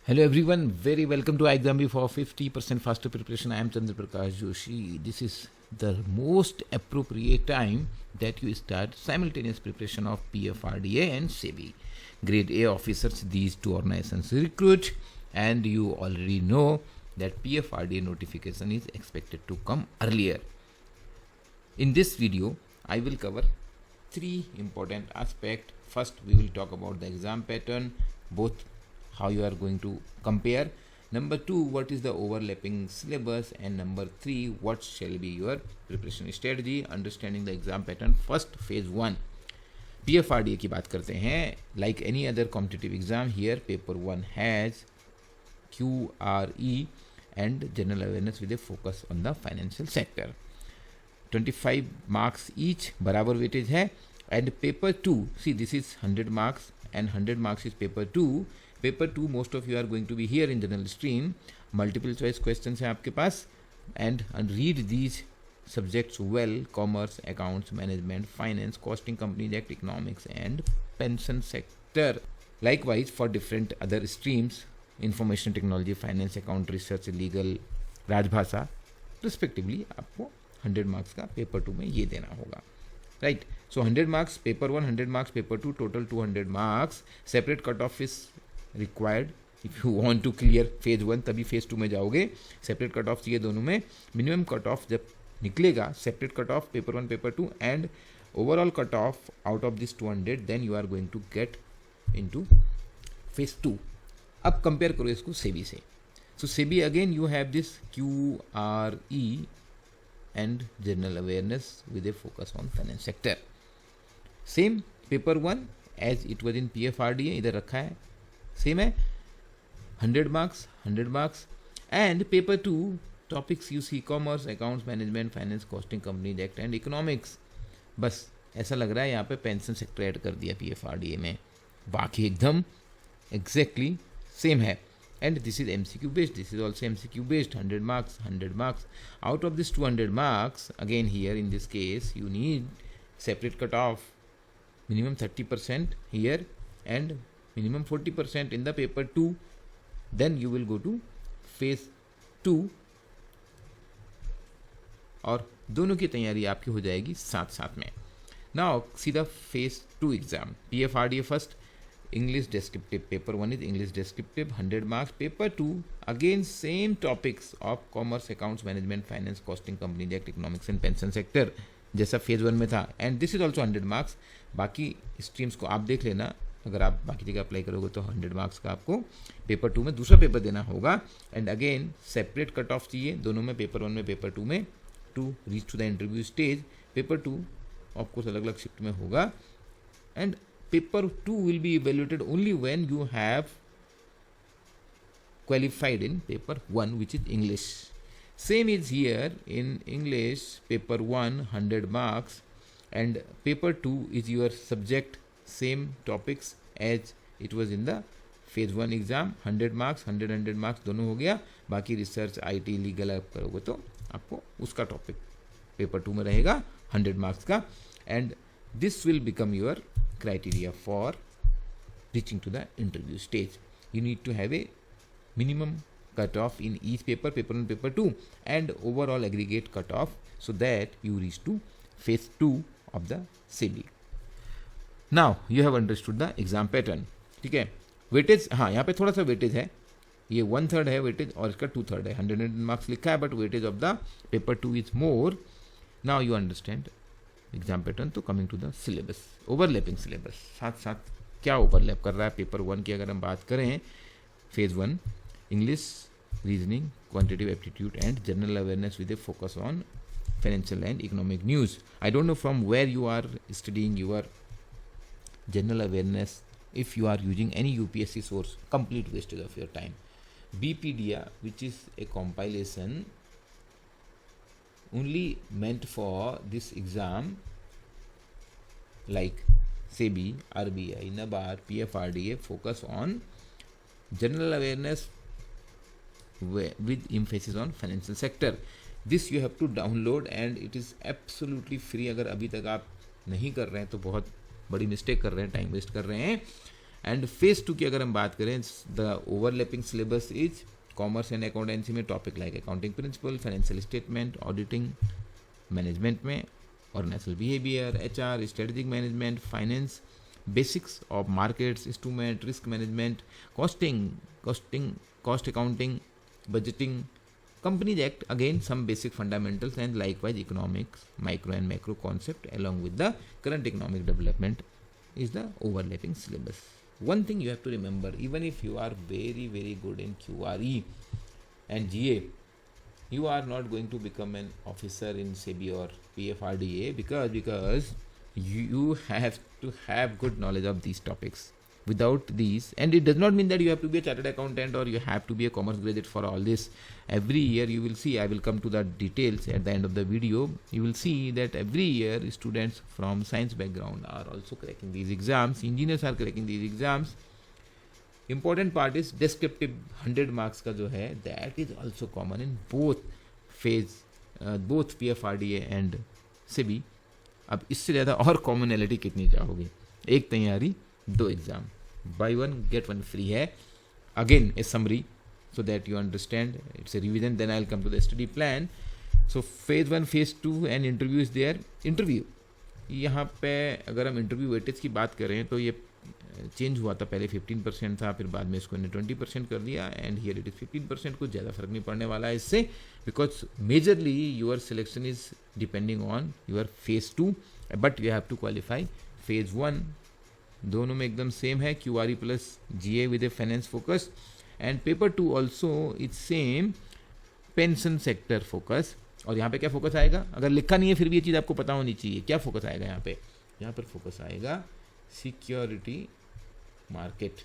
Hello everyone, very welcome to iExamB for 50% faster preparation. I am Chandra Prakash Joshi. This is the most appropriate time that you start simultaneous preparation of PFRDA and SEBI. Grade A officers, these two organizations recruit, and you already know that PFRDA notification is expected to come earlier. In this video, I will cover three important aspects. First, we will talk about the exam pattern, both how you are going to compare. Number two, what is the overlapping syllabus, and number three, what shall be your preparation strategy. Understanding the exam pattern. First, phase 1 PFRDA की बात करते हैं. Like any other competitive exam, here paper 1 has QRE and general awareness with a focus on the financial sector. 25 marks each, बराबर weightage है. And paper 2, see this is 100 marks and 100 marks is paper 2. Paper 2 most of you are going to be here in general stream. Multiple choice question है आपके पास. And read these subjects well. Commerce, accounts, management, finance, costing, companies act, economics and pension sector. Likewise for different other streams, information technology, finance, account, research, legal, Rajbhasha, respectively आपको 100 marks का paper 2 में ये देना होगा. Right. So 100 marks paper 1, 100 marks paper 2, total 200 marks. Separate cut off is required if you want to clear phase 1, तभी phase 2 में जाओगे. Separate cut off चाहिए दोनों में. मिनिमम कट ऑफ जब निकलेगा, separate cut off paper 1 paper 2 and overall cut off out of this 200, then you are going to get into phase 2. अब compare करो इसको सेबी से. So SEBI again you have this QRE and general awareness with a focus on finance sector. Same paper 1 as it was in PFRDA, इधर रखा है, same है. 100 marks 100 marks. And paper 2 topics you see commerce, accounts, management, finance, costing, companies act and economics. बस ऐसा लग रहा है यहाँ पे पेंशन सेक्टर ऐड कर दिया PFRDA में. बाकी एकदम एग्जैक्टली सेम है. And this is MCQ based, this is also MCQ based. 100 marks 100 marks. Out of this 200 marks, again here in this case you need separate cut of minimum 30% here and minimum 40% in the paper 2. Then you will go to phase 2 और दोनों की तैयारी आपकी हो जाएगी साथ साथ में. Now see the phase 2 exam. PFRDA first, English descriptive. Paper 1 is English descriptive, 100 marks. Paper 2 again same topics of commerce, accounts, management, finance, costing, company act, economics and pension sector, जैसा फेज 1 में था. And this is also 100 marks. बाकी streams को आप देख लेना, अगर आप बाकी जगह अप्लाई करोगे तो 100 मार्क्स का आपको पेपर 2 में दूसरा पेपर देना होगा. And again separate cut off चाहिए दोनों में, पेपर 1 में पेपर 2 में, to reach to the interview stage. Paper 2 of course अलग अलग शिफ्ट में होगा. And paper 2 will be evaluated only when you have qualified in paper 1 which is English. Same is here in English, paper 1 100 marks and paper 2 is your subject, same topics as it was in the phase 1 exam. 100 marks 100 marks दोनों हो गया. बाकी research, IT, legal आप करोगे तो आपको उसका topic paper 2 में रहेगा 100 मार्क्स का. And this will become your criteria for reaching to the interview stage. You need to have a minimum cut off in each paper, paper 1 paper 2 and overall aggregate cut off, so that you reach to phase 2 of the SEBI. Now you have understood the exam pattern. ठीक है. Weightage, हाँ यहाँ पे थोड़ा सा weightage है, ये 1/3 है वेटेज और इसका 2/3 है. 100 मार्क्स लिखा है but weightage of the paper 2 is more. Now you understand exam pattern. तो coming to the syllabus, overlapping syllabus. साथ साथ क्या ओवरलैप कर रहा है पेपर 1 की अगर हम बात करें. Phase 1 English, reasoning, quantitative aptitude and general awareness with a focus on financial and economic news. I don't know from where you are studying your general awareness. If you are using any UPSC source, complete wastage of your time. BPDA, which is a compilation only meant for this exam, like SEBI, RBI, NABARD, PFRDA, focus on general awareness with emphasis on financial sector. This you have to download and it is absolutely free. अगर अभी तक आप नहीं कर रहे हैं तो बहुत बड़ी मिस्टेक कर रहे हैं, टाइम वेस्ट कर रहे हैं. एंड फेज 2 की अगर हम बात करें, the overlapping syllabus is commerce and accountancy में topic like accounting principle, financial statement, auditing, management में organisational behaviour, HR, strategic management, finance, basics of markets, instrument, risk management, cost accounting, budgeting, Companies Act, again some basic fundamentals, and likewise economics, micro and macro concept along with the current economic development is the overlapping syllabus. One thing you have to remember, even if you are very good in QRE and GA, you are not going to become an officer in SEBI or PFRDA because you have to have good knowledge of these topics. Without these, and it does not mean that you have to be a chartered accountant or you have to be a commerce graduate for all this. Every year you will see, I will come to the details at the end of the video, you will see that every year students from science background are also cracking these exams, engineers are cracking these exams. Important part is descriptive 100 marks का जो है, that is also common in both phase, both PFRDA and SEBI. अब इससे ज़्यादा और commonality कितनी चाहोगे? एक तैयारी, 2 एग्जाम, बाई 1 get 1 फ्री है. Again A summary so that you understand, it's a revision, then I'll come to the study plan. So phase 1, phase 2 and interview is there. Interview, यहाँ पे अगर हम इंटरव्यू वेटेज की बात करें तो ये चेंज हुआ था, पहले 15% था, फिर बाद में इसको 20% कर दिया, एंड हियर इट इज़ 15%. कुछ ज़्यादा फर्क नहीं पड़ने वाला है इससे, because majorly your selection is depending on your phase 2, but you have to qualify phase 1. दोनों में एकदम सेम है, QRE plus GA with a finance focus, and paper 2 also is same, pension sector focus. और यहाँ पे क्या focus आएगा, अगर लिखा नहीं है फिर भी ये चीज़ आपको पता होनी चाहिए, क्या फोकस आएगा यहाँ पे. यहाँ पर फोकस आएगा security market,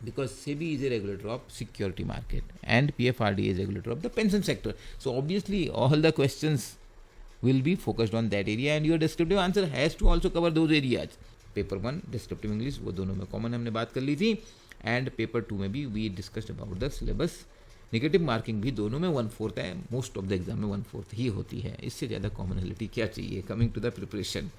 because SEBI is a regulator of security market and PFRDA is a regulator of the pension sector. So obviously all the questions will be focused on that area and your descriptive answer has to also cover those areas. Paper 1 descriptive English, वो दोनों में common हमने बात कर ली थी, and paper 2 में भी we discussed about the syllabus. Negative marking भी दोनों में 1/4 है, मोस्ट ऑफ द एग्जाम में 1/4 ही होती है, इससे ज़्यादा कॉमनैलिटी क्या चाहिए. Coming to the preparation,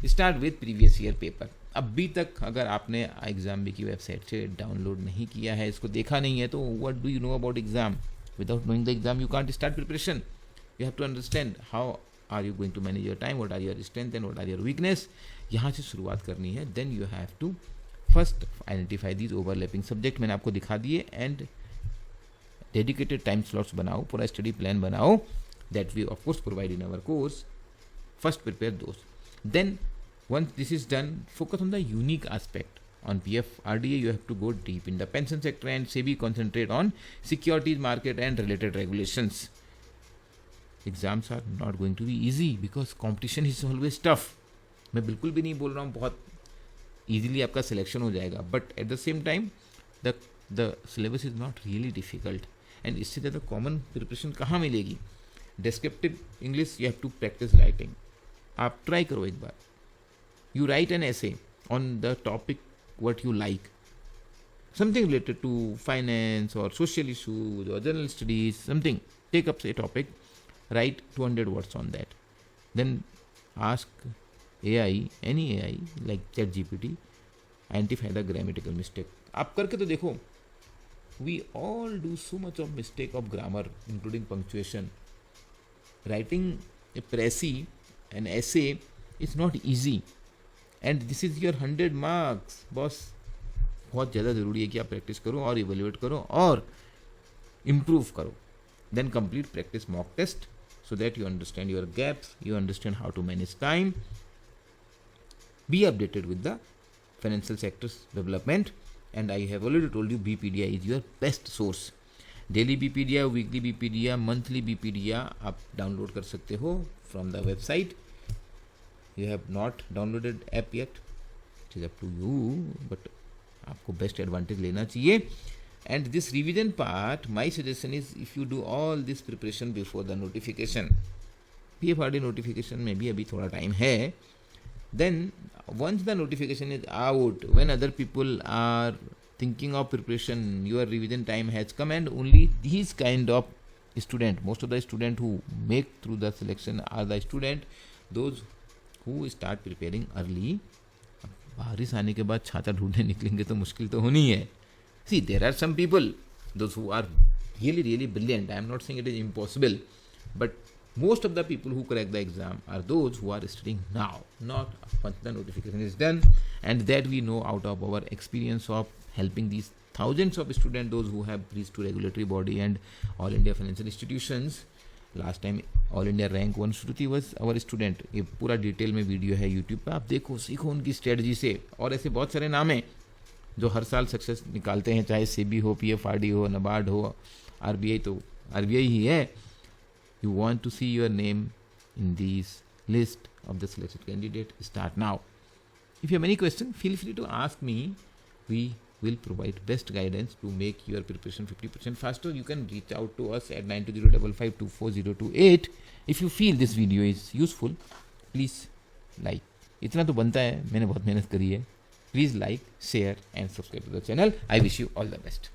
start with previous year paper. अभी तक अगर आपने एग्जाम बी की वेबसाइट से डाउनलोड नहीं किया है, इसको देखा नहीं है, तो what do you know about exam? Without knowing the exam you can't start preparation. You have to understand how are you going to manage your time, what are your strength and what are your weakness. यहाँ से शुरुआत करनी है. Then you have to first identify these overlapping subject, मैंने आपको दिखा दिए, and dedicated time slots बनाओ, पूरा स्टडी प्लान बनाओ, that we of course provide in our course. First prepare those. Then once this is done, focus on the unique aspect. On PFRDA you have to go deep in the pension sector, and SEBI concentrate on securities market and related regulations. Exams are not going to be easy because competition is always tough. मैं बिल्कुल भी नहीं बोल रहा हूँ बहुत easily आपका selection हो जाएगा, but at the same time the syllabus is not really difficult. and इससे ज़्यादा कॉमन प्रिपरेशन कहाँ मिलेगी? Descriptive English you have to practice writing. आप ट्राई करो एक बार. You write an essay on the topic what you like, something related to finance or social issues or general studies, something. Take up a topic, write 200 words on that. Then ask AI, any AI like ChatGPT, identify the grammatical mistake. आप करके तो देखो. We all do so much of mistake of grammar, including punctuation. Writing a précis, an essay is not easy. And this is your 100 marks. Boss बहुत ज़्यादा ज़रूरी है कि आप प्रैक्टिस करो और इवेल्युएट करो और इम्प्रूव करो. Then complete practice mock test so that you understand your gaps, you understand how to manage time. Be updated with the financial sectors development, and I have already told you bpedia is your best source. Daily bpedia, weekly bpedia, monthly bpedia आप download कर सकते हो from the website. You have not downloaded app yet, it is up to you, but आपको best advantage लेना चाहिए. And this revision part, my suggestion is if you do all this preparation before the notification. PFRDA notification में भी अभी थोड़ा time है. Then once the notification is out, when other people are thinking of preparation, your revision time has come, and only this kind of student, most of the student who make through the selection are the student those who start preparing early. बारिश आने के बाद छाता ढूंढने निकलेंगे तो मुश्किल तो होनी है. See, there are some people, those who are really brilliant. I am not saying it is impossible, but most of the people who crack the exam are those who are studying now, not once the notification is done. And that we know out of our experience of helping these thousands of students, those who have reached to regulatory body and All India Financial Institutions. Last time all India rank 1 Shruti was our student. ये पूरा detail में video है YouTube पे, आप देखो, सीखो उनकी strategy से. और ऐसे बहुत सारे नाम हैं जो हर साल सक्सेस निकालते हैं, चाहे सेबी हो, PFRD हो, नबार्ड हो, RBI तो RBI ही है. You want to see your name in this list of the selected candidate. Start now. If you have any question, feel free to ask me. We will provide best guidance to make your preparation 50% faster. You can reach out to us at 9205524028. If you feel this video is useful, please like. इतना तो बनता है, मैंने बहुत मेहनत करी है. Please like, share and subscribe to the channel. I wish you all the best.